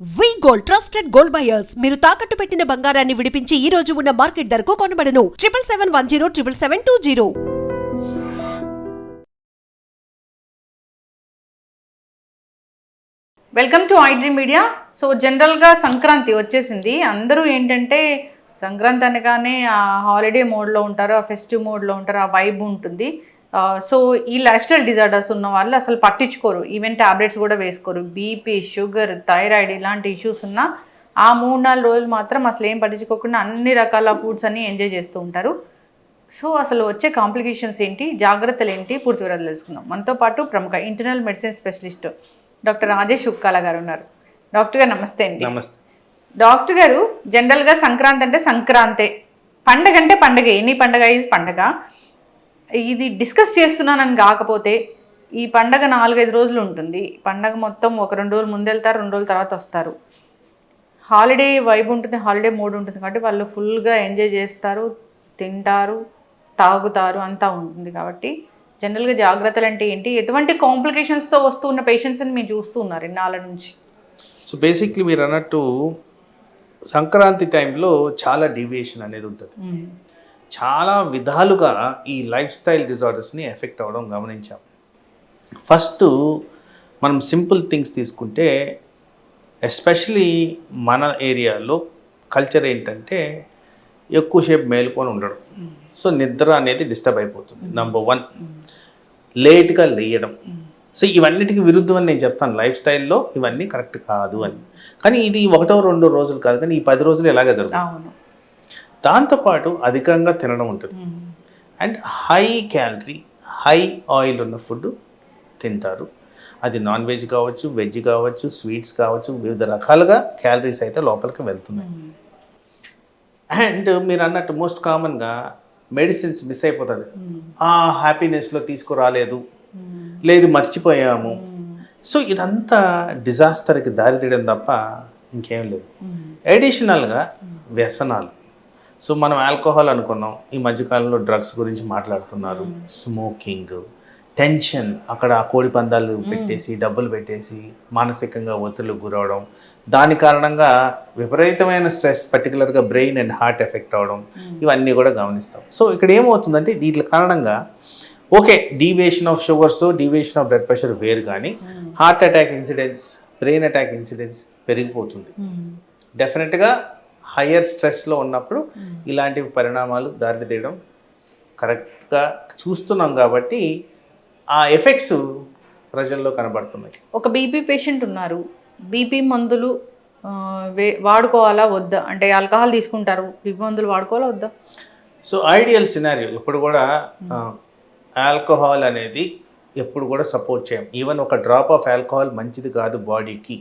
వి gold trusted gold buyers మీరు తాకట్టు పెట్టిన బంగారాన్ని విడిపించి ఈ రోజు ఉన్న మార్కెట్ ధరకు కొనబడను 7771077720. Welcome to iDream media. So జనరల్గా సంక్రాంతి వచ్చేసింది. అందరూ ఏంటంటే సంక్రాంతి అనగానే ఆ హాలిడే మోడ్లో ఉంటారు, ఆ ఫెస్టివ్ మోడ్లో ఉంటారు, ఆ వైబ్ ఉంటుంది. సో ఈ లైఫ్ స్టైల్ డిజార్డర్స్ ఉన్న వాళ్ళు అసలు పట్టించుకోరు, ఈవెన్ ట్యాబ్లెట్స్ కూడా వేసుకోరు. బీపీ, షుగర్, థైరాయిడ్ ఇలాంటి ఇష్యూస్ ఉన్న ఆ 3-4 రోజులు మాత్రం అసలు ఏం పట్టించుకోకుండా అన్ని రకాల ఫుడ్స్ అన్ని ఎంజాయ్ చేస్తూ ఉంటారు. సో అసలు వచ్చే కాంప్లికేషన్స్ ఏంటి, జాగ్రత్తలు ఏంటి, పూర్తి వివరాలు తెలుసుకుందాం. మనతో పాటు ప్రముఖ internal medicine specialist doctor Rajesh Ukkala గారు ఉన్నారు. డాక్టర్ గారు నమస్తే అండి. నమస్తే డాక్టర్ గారు, జనరల్గా సంక్రాంతి అంటే సంక్రాంతే, పండగ అంటే పండగ, ఎనీ పండగ ఈజ్ పండగ. ఇది డిస్కస్ చేస్తున్నానని కాకపోతే ఈ పండగ 4-5 రోజులు ఉంటుంది. పండగ మొత్తం 1-2 రోజులు ముందు వెళ్తారు, 2 రోజుల తర్వాత వస్తారు. హాలిడే వైబ్ ఉంటుంది, హాలిడే మూడ్ ఉంటుంది కాబట్టి వాళ్ళు ఫుల్గా ఎంజాయ్ చేస్తారు, తింటారు, తాగుతారు, అంతా ఉంటుంది. కాబట్టి జనరల్గా జాగ్రత్తలు అంటే ఏంటి, ఎటువంటి కాంప్లికేషన్స్తో వస్తున్న పేషెంట్స్ని మీరు చూస్తూ ఉన్నారు ఇన్నాళ్ళ నుంచి? సో బేసిక్లీ మీరు అన్నట్టు సంక్రాంతి టైంలో చాలా డీవియేషన్ అనేది ఉంటుంది. చాలా విధాలుగా ఈ లైఫ్ స్టైల్ డిజార్డర్స్ని ఎఫెక్ట్ అవ్వడం గమనించాం. ఫస్ట్ మనం సింపుల్ థింగ్స్ తీసుకుంటే, ఎస్పెషలీ మన ఏరియాలో కల్చర్ ఏంటంటే ఎక్కువసేపు మేలుకొని ఉండడం. సో నిద్ర అనేది డిస్టర్బ్ అయిపోతుంది. నంబర్ 1, లేట్గా లేయడం. సో ఇవన్నిటికీ విరుద్ధం అని నేను చెప్తాను. లైఫ్ స్టైల్లో ఇవన్నీ కరెక్ట్ కాదు అని. కానీ ఇది 1-2 రోజులు కాదు, కానీ ఈ 10 రోజులు ఎలాగ జరుగుతుంది. దాంతోపాటు అధికంగా తినడం ఉంటుంది. And high calorie, high oil ఉన్న ఫుడ్ తింటారు. అది నాన్ వెజ్ కావచ్చు, వెజ్ కావచ్చు, స్వీట్స్ కావచ్చు, వివిధ రకాలుగా క్యాలరీస్ అయితే లోపలికి వెళ్తున్నాయి. అండ్ మీరు అన్నట్టు మోస్ట్ కామన్గా మెడిసిన్స్ మిస్ అయిపోతుంది. ఆ హ్యాపీనెస్లో తీసుకురాలేదు, లేదు మర్చిపోయాము. సో ఇదంతా డిజాస్టర్కి దారితీయడం తప్ప ఇంకేం లేదు. అడిషనల్గా వ్యసనాలు. సో మనం ఆల్కహాల్ అనుకున్నాం, ఈ మధ్యకాలంలో డ్రగ్స్ గురించి మాట్లాడుతున్నారు. స్మోకింగ్, టెన్షన్, అక్కడ కోడి పందాలు పెట్టేసి డబ్బులు పెట్టేసి మానసికంగా ఒత్తిడికి గురవడం, దాని కారణంగా విపరీతమైన స్ట్రెస్, పర్టికులర్గా బ్రెయిన్ అండ్ హార్ట్ ఎఫెక్ట్ అవ్వడం, ఇవన్నీ కూడా గమనిస్తాం. సో ఇక్కడ ఏమవుతుందంటే వీటి కారణంగా okay, deviation of sugars, deviation of blood pressure వేరు, కానీ heart attack incidents, brain attack incidents పెరిగిపోతుంది. డెఫినెట్గా హయ్యర్ స్ట్రెస్లో ఉన్నప్పుడు ఇలాంటి పరిణామాలు దారి తీయడం కరెక్ట్గా చూస్తున్నాం. కాబట్టి ఆ ఎఫెక్ట్స్ ప్రజల్లో కనబడుతున్నాయి. ఒక బీపీ పేషెంట్ ఉన్నారు, బీపీ మందులు వాడుకోవాలా వద్దా? అంటే ఆల్కహాల్ తీసుకుంటారు, బీపీ మందులు వాడుకోవాలా వద్దా? సో ఐడియల్ సినారియో ఎప్పుడు కూడా ఆల్కహాల్ అనేది ఎప్పుడు కూడా సపోర్ట్ చేయం. ఈవెన్ ఒక డ్రాప్ ఆఫ్ ఆల్కహాల్ మంచిది కాదు బాడీకి.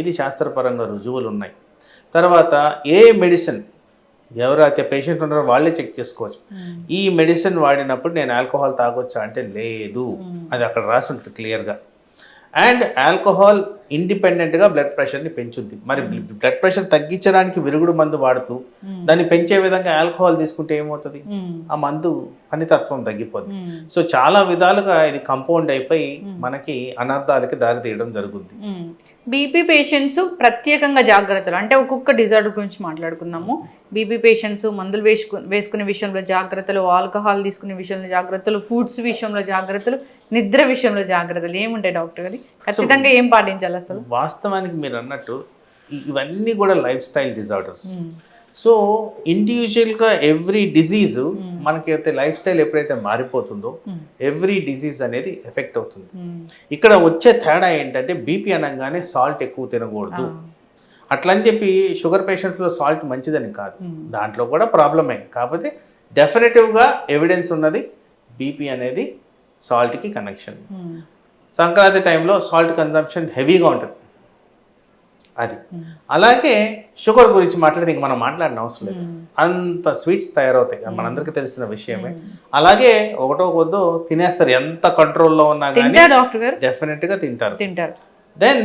ఇది శాస్త్రపరంగా రుజువులు ఉన్నాయి. తర్వాత ఏ మెడిసిన్ ఎవరైతే పేషెంట్ ఉన్నారో వాళ్ళే చెక్ చేసుకోవచ్చు. ఈ మెడిసిన్ వాడినప్పుడు నేను ఆల్కహాల్ తాగొచ్చా అంటే లేదు, అది అక్కడ రాసి ఉంటుంది క్లియర్గా. అండ్ ఆల్కహాల్ ఇండిపెండెంట్గా బ్లడ్ ప్రెషర్ని పెంచుద్ది. మరి బ్లడ్ ప్రెషర్ తగ్గించడానికి విరుగుడు మందు వాడుతూ దాన్ని పెంచే విధంగా ఆల్కహాల్ తీసుకుంటే ఏమవుతుంది, ఆ మందు పనితత్వం తగ్గిపోద్ది. సో చాలా విధాలుగా ఇది కంపౌండ్ అయిపోయి మనకి అనర్థాలకి దారి తీయడం జరుగుద్ది. బీపీ పేషెంట్స్ ప్రత్యేకంగా జాగ్రత్తలు అంటే ఒక్కొక్క డిజార్డర్ గురించి మాట్లాడుకుందాము. బీపీ పేషెంట్స్ మందులు వేసుకునే విషయంలో జాగ్రత్తలు, ఆల్కహాల్ తీసుకునే విషయంలో జాగ్రత్తలు, ఫుడ్స్ విషయంలో జాగ్రత్తలు, నిద్ర విషయంలో జాగ్రత్తలు ఏముంటాయి డాక్టర్ గారి? ఖచ్చితంగా ఏం పాటించాలి అసలు? వాస్తవానికి మీరు అన్నట్టు ఇవన్నీ కూడా లైఫ్ స్టైల్ డిజార్డర్స్. సో ఇండివిజువల్గా ఎవ్రీ డిజీజ్ మనకైతే లైఫ్ స్టైల్ ఎప్పుడైతే మారిపోతుందో ఎవ్రీ డిజీజ్ అనేది ఎఫెక్ట్ అవుతుంది. ఇక్కడ వచ్చే తేడా ఏంటంటే బీపీ అనగానే సాల్ట్ ఎక్కువ తినకూడదు అట్లని చెప్పి షుగర్ పేషెంట్స్లో సాల్ట్ మంచిదని కాదు, దాంట్లో కూడా ప్రాబ్లమే. కాకపోతే డెఫినెటివ్గా ఎవిడెన్స్ ఉన్నది బీపీ అనేది సాల్ట్కి కనెక్షన్. సంక్రాంతి టైంలో సాల్ట్ కన్జంప్షన్ హెవీగా ఉంటుంది అది. అలాగే షుగర్ గురించి మాట్లాడితే ఇంక మనం మాట్లాడిన అవసరం లేదు, అంత స్వీట్స్ తయారవుతాయి, మనందరికీ తెలిసిన విషయమే. అలాగే ఒకటో కొద్దో తినేస్తారు, ఎంత కంట్రోల్లో ఉన్నా కానీ డెఫినెట్గా తింటారు. దెన్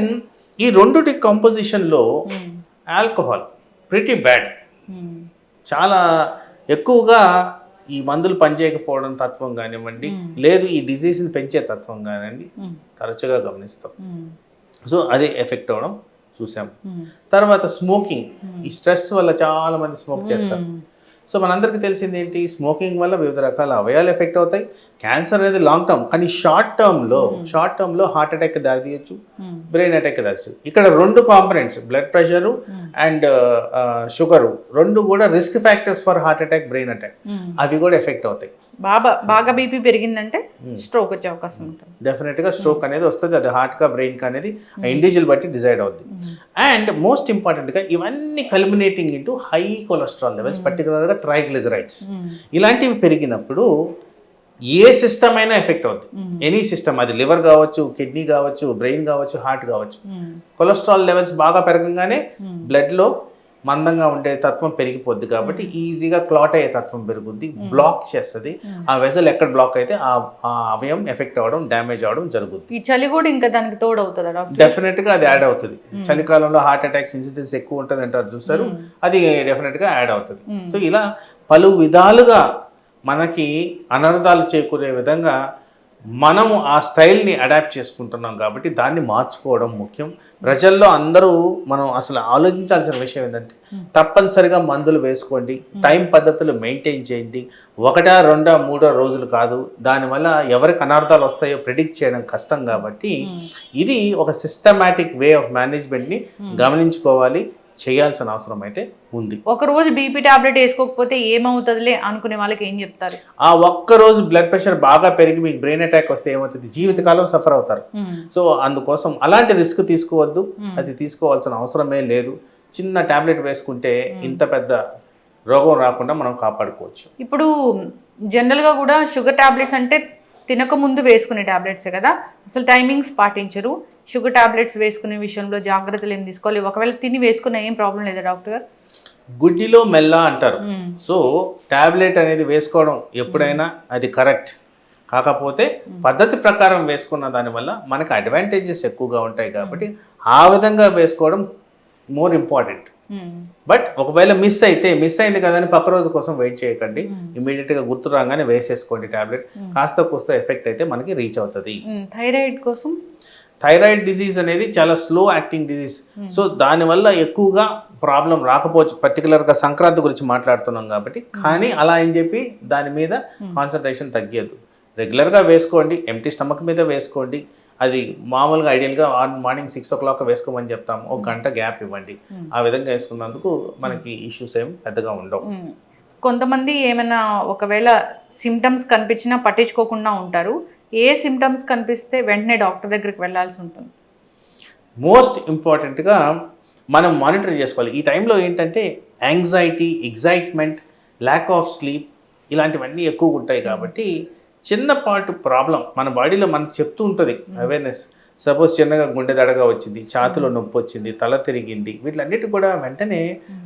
ఈ రెండుటి కంపోజిషన్లో ఆల్కహాల్ ప్రిటీ బ్యాడ్. చాలా ఎక్కువగా ఈ మందులు పనిచేయకపోవడం తత్వం కానివ్వండి, లేదు ఈ డిజీజ్ని పెంచే తత్వం కానివ్వండి తరచుగా గమనిస్తాం. సో అది ఎఫెక్ట్ అవ్వడం చూసాం. తర్వాత స్మోకింగ్, ఈ స్ట్రెస్ వల్ల చాలా మంది స్మోక్ చేస్తారు. సో మనందరికీ తెలిసింది ఏంటి, స్మోకింగ్ వల్ల వివిధ రకాల అవయాలు ఎఫెక్ట్ అవుతాయి. క్యాన్సర్ అనేది లాంగ్ టర్మ్, కానీ షార్ట్ టర్మ్లో హార్ట్ అటాక్ దారితీయచ్చు, బ్రెయిన్ అటాక్ దారిచ్చు. ఇక్కడ 2 components, blood pressure and sugar, 2 కూడా risk factors for heart attack, brain attack. అవి కూడా ఎఫెక్ట్ అవుతాయి. బాగా బీపీ పెరిగిందంటే స్ట్రోక్ వచ్చే అవకాశం ఉంటుంది. డెఫినెట్గా స్ట్రోక్ అనేది వస్తుంది. అది హార్ట్కా బ్రెయిన్కా అనేది ఇండివిజువల్ బట్టి డిసైడ్ అవుతుంది. అండ్ మోస్ట్ ఇంపార్టెంట్గా ఇవన్నీ culminating into high cholesterol levels, పర్టికులర్గా ట్రైగ్లిజరైడ్స్. ఇలాంటివి పెరిగినప్పుడు ఏ సిస్టమ్ అయినా ఎఫెక్ట్ అవుతుంది. ఎనీ సిస్టమ్, అది లివర్ కావచ్చు, కిడ్నీ కావచ్చు, బ్రెయిన్ కావచ్చు, హార్ట్ కావచ్చు. కొలెస్ట్రాల్ లెవెల్స్ బాగా పెరగంగానే బ్లడ్లో మందంగా ఉండే తత్వం పెరిగిపోద్ది, కాబట్టి ఈజీగా క్లాట్ అయ్యే తత్వం పెరుగుద్ది, బ్లాక్ చేస్తుంది. ఆ వెజల్ ఎక్కడ బ్లాక్ అయితే ఆ అవయం ఎఫెక్ట్ అవ్వడం, డ్యామేజ్ అవ్వడం జరుగుతుంది. ఈ చలి కూడా ఇంకా దానికి తోడవుతుంది డాక్టర్? డెఫినెట్గా అది యాడ్ అవుతుంది. చలికాలంలో హార్ట్ అటాక్స్ ఇన్సిడెన్స్ ఎక్కువ ఉంటుంది అంటారు చూసారు, అది డెఫినెట్గా యాడ్ అవుతుంది. సో ఇలా పలు విధాలుగా మనకి అనర్థాలు చేకూరే విధంగా మనము ఆ స్టైల్ని అడాప్ట్ చేసుకుంటున్నాం, కాబట్టి దాన్ని మార్చుకోవడం ముఖ్యం. ప్రజల్లో అందరూ మనం అసలు ఆలోచించాల్సిన విషయం ఏంటంటే, తప్పనిసరిగా మందులు వేసుకోండి, టైం పద్ధతులు మెయింటైన్ చేయండి. 1, 2, 3 రోజులు కాదు. దానివల్ల ఎవరికి అనార్థాలు వస్తాయో ప్రిడిక్ట్ చేయడం కష్టం, కాబట్టి ఇది ఒక సిస్టమాటిక్ వే ఆఫ్ మేనేజ్మెంట్ని గమనించుకోవాలి, చేయాల్సిన అవసరం అయితే ఉంది. ఒక రోజు బీపీ టాబ్లెట్ వేసుకోకపోతే ఏమవుతుందిలే అనుకునే వాళ్ళకి ఏం చెప్తారు? ఆ ఒక్క రోజు బ్లడ్ ప్రెషర్ బాగా పెరిగి మీకు బ్రెయిన్ అటాక్ వస్తే ఏమవుతుంది, జీవితకాలం సఫర్ అవుతారు. సో అందుకోసం అలాంటి రిస్క్ తీసుకోవద్దు, అది తీసుకోవాల్సిన అవసరమే లేదు. చిన్న టాబ్లెట్ వేసుకుంటే ఇంత పెద్ద రోగం రాకుండా మనం కాపాడుకోవచ్చు. ఇప్పుడు జనరల్గా కూడా షుగర్ టాబ్లెట్స్ అంటే తినక ముందు వేసుకునే టాబ్లెట్సే కదా, అసలు టైమింగ్స్ పాటించరు. షుగర్ టాబ్లెట్స్ వేసుకునే విషయంలో జాగ్రత్తలు ఏం తీసుకోవాలి? ఒకవేళ తిని వేసుకున్న ఏం ప్రాబ్లం లేదా డాక్టర్ గారు? గుడ్డిలో మెల్ల అంటారు. సో టాబ్లెట్ అనేది వేసుకోవడం ఎప్పుడైనా అది కరెక్ట్, కాకపోతే పద్ధతి ప్రకారం వేసుకున్న దానివల్ల మనకు అడ్వాంటేజెస్ ఎక్కువగా ఉంటాయి, కాబట్టి ఆ విధంగా వేసుకోవడం మోర్ ఇంపార్టెంట్. బట్ ఒకవేళ మిస్ అయింది కదా అని పక్క రోజు కోసం వెయిట్ చేయకండి, ఇమీడియట్గా గుర్తు రాగానే వేసేసుకోండి టాబ్లెట్. కాస్త కూస్త ఎఫెక్ట్ అయితే మనకి రీచ్ అవుతుంది. థైరాయిడ్ కోసం, థైరాయిడ్ డిజీజ్ అనేది చాలా స్లో యాక్టింగ్ డిజీజ్. సో దానివల్ల ఎక్కువగా ప్రాబ్లం రాకపోవచ్చు, పర్టికులర్గా సంక్రాంతి గురించి మాట్లాడుతున్నాం కాబట్టి. కానీ అలా అని చెప్పి దాని మీద కాన్సన్ట్రేషన్ తగ్గదు. రెగ్యులర్గా వేసుకోండి, ఎంటీ స్టమక్ మీద వేసుకోండి. అది మామూలుగా ఐడియల్గా మార్నింగ్ 6 o'clock వేసుకోమని చెప్తాము, 1 గంట గ్యాప్ ఇవ్వండి. ఆ విధంగా వేసుకున్నందుకు మనకి ఇష్యూస్ ఏం పెద్దగా ఉండవు. కొంతమంది ఏమైనా ఒకవేళ సిమ్టమ్స్ కనిపించినా పట్టించుకోకుండా ఉంటారు. ఏ సిమ్టమ్స్ కనిపిస్తే వెంటనే డాక్టర్ దగ్గరికి వెళ్ళాల్సి ఉంటుంది? మోస్ట్ ఇంపార్టెంట్గా మనం మానిటర్ చేసుకోవాలి. ఈ టైంలో ఏంటంటే anxiety, excitement, lack of sleep ఇలాంటివన్నీ ఎక్కువగా ఉంటాయి, కాబట్టి చిన్నపాటు ప్రాబ్లం మన బాడీలో మనకు చెప్తూ ఉంటుంది అవేర్నెస్. సపోజ్ చిన్నగా గుండె దడగా వచ్చింది, ఛాతిలో నొప్పి వచ్చింది, తల తిరిగింది, వీటిలన్నిటి కూడా వెంటనే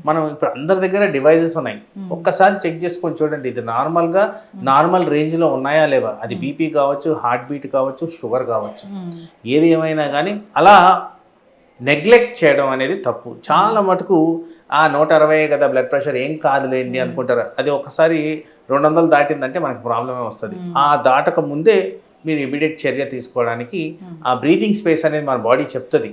మనం ఇప్పుడు అందరి దగ్గర డివైజెస్ ఉన్నాయి, ఒక్కసారి చెక్ చేసుకొని చూడండి ఇది నార్మల్ రేంజ్లో ఉన్నాయా లేవా. అది బీపీ కావచ్చు, హార్ట్ బీట్ కావచ్చు, షుగర్ కావచ్చు, ఏది ఏమైనా కానీ అలా నెగ్లెక్ట్ చేయడం అనేది తప్పు. చాలా మటుకు 160 కదా బ్లడ్ ప్రెషర్ ఏం కాదులేండి అనుకుంటారు. అది ఒకసారి 200 దాటిందంటే మనకు ప్రాబ్లమే వస్తుంది. ఆ దాటక ముందే మీరు ఇమీడియట్ చర్య తీసుకోవడానికి ఆ బ్రీతింగ్ స్పేస్ అనేది మన బాడీ చెప్తుంది.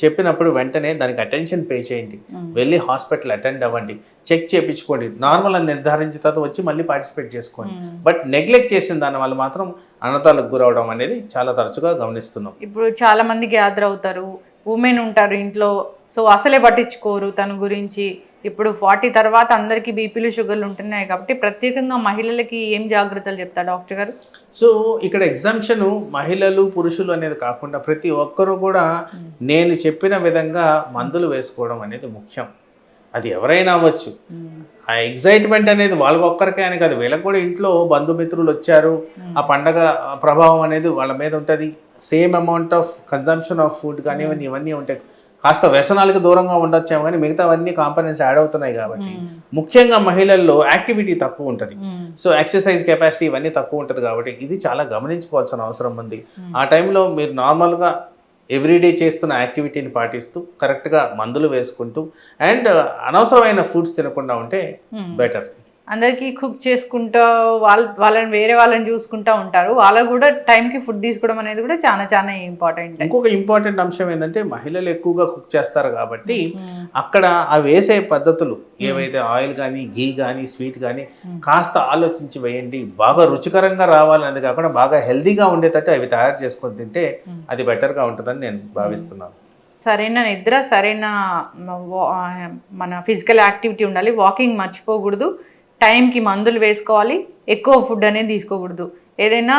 చెప్పినప్పుడు వెంటనే దానికి అటెన్షన్ పే చేయండి, వెళ్ళి హాస్పిటల్ అటెండ్ అవ్వండి, చెక్ చేయించుకోండి. నార్మల్ అని నిర్ధారించిన తర్వాత వచ్చి మళ్ళీ పార్టిసిపేట్ చేసుకోండి. బట్ నెగ్లెక్ట్ చేసిన దానివల్ల మాత్రం అనర్థాలకు గురవడం అనేది చాలా తరచుగా గమనిస్తున్నాం. ఇప్పుడు చాలా మంది గ్యాదర్ అవుతారు, ఉమెన్ ఉంటారు ఇంట్లో, సో అసలే పట్టించుకోరు తన గురించి. ఇప్పుడు 40 తర్వాత అందరికీ బీపీలు, షుగర్లు ఉంటున్నాయి, కాబట్టి ప్రత్యేకంగా మహిళలకి ఏం జాగ్రత్తలు చెప్తారు డాక్టర్ గారు? సో ఇక్కడ ఎగ్జామ్షన్ మహిళలు, పురుషులు అనేది కాకుండా ప్రతి ఒక్కరూ కూడా నేను చెప్పిన విధంగా మందులు వేసుకోవడం అనేది ముఖ్యం. అది ఎవరైనా అవ్వచ్చు. ఆ ఎగ్జైట్మెంట్ అనేది వాళ్ళకి ఒక్కరికే అని కాదు, వీళ్ళకి కూడా ఇంట్లో బంధుమిత్రులు వచ్చారు, ఆ పండగ ప్రభావం అనేది వాళ్ళ మీద ఉంటుంది. Same amount of consumption of food కానివ్వండి, ఇవన్నీ ఉంటాయి. కాస్త వ్యసనాలకు దూరంగా ఉండొచ్చాము, కానీ మిగతావన్నీ కాంపనెంట్స్ యాడ్ అవుతున్నాయి, కాబట్టి ముఖ్యంగా మహిళల్లో యాక్టివిటీ తక్కువ ఉంటుంది. సో ఎక్సర్సైజ్ కెపాసిటీ ఇవన్నీ తక్కువ ఉంటుంది, కాబట్టి ఇది చాలా గమనించుకోవాల్సిన అవసరం ఉంది. ఆ టైంలో మీరు నార్మల్గా ఎవ్రీడే చేస్తున్న యాక్టివిటీని పాటిస్తూ కరెక్ట్గా మందులు వేసుకుంటూ అండ్ అనవసరమైన ఫుడ్స్ తినకుండా ఉంటే బెటర్. అందరికీ కుక్ చేసుకుంటూ వాళ్ళని వేరే వాళ్ళని చూసుకుంటూ ఉంటారు. వాళ్ళకు కూడా టైంకి ఫుడ్ తీసుకోవడం అనేది కూడా చాలా చాలా ఇంపార్టెంట్. ఇంకొక ఇంపార్టెంట్ అంశం ఏంటంటే మహిళలు ఎక్కువగా కుక్ చేస్తారు కాబట్టి అక్కడ ఆ వేసే పద్ధతులు ఏవైతే ఆయిల్ కానీ గీ కానీ స్వీట్ కానీ కాస్త ఆలోచించి వేయండి. బాగా రుచికరంగా రావాలనేది కాకుండా బాగా హెల్దీగా ఉండేటట్టు అవి తయారు చేసుకొని తింటే అది బెటర్గా ఉంటుందని నేను భావిస్తున్నాను. సరైన నిద్ర, సరైన మన ఫిజికల్ యాక్టివిటీ ఉండాలి. వాకింగ్ మర్చిపోకూడదు. టైంకి మందులు వేసుకోవాలి. ఎక్కువ ఫుడ్ అనేది తీసుకోకూడదు. ఏదైనా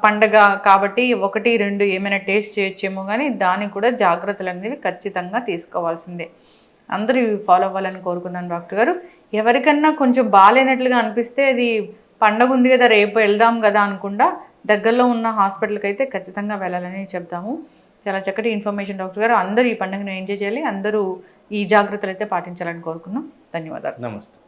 పండగ కాబట్టి 1-2 ఏమైనా టేస్ట్ చేయొచ్చేమో, కానీ దానికి కూడా జాగ్రత్తలు అనేవి ఖచ్చితంగా తీసుకోవాల్సిందే. అందరూ ఇవి ఫాలో అవ్వాలని కోరుకున్నాను డాక్టర్ గారు. ఎవరికన్నా కొంచెం బాగాలేనట్లుగా అనిపిస్తే అది పండగ ఉంది కదా రేపు వెళ్దాం కదా అనుకుండా దగ్గరలో ఉన్న హాస్పిటల్కి అయితే ఖచ్చితంగా వెళ్ళాలని చెప్తాము. చాలా చక్కటి ఇన్ఫర్మేషన్ డాక్టర్ గారు. అందరూ ఈ పండుగను ఎంజాయ్ చేయాలి. అందరూ ఈ జాగ్రత్తలు అయితే పాటించాలని కోరుకున్నాం. ధన్యవాదాలు. నమస్తే.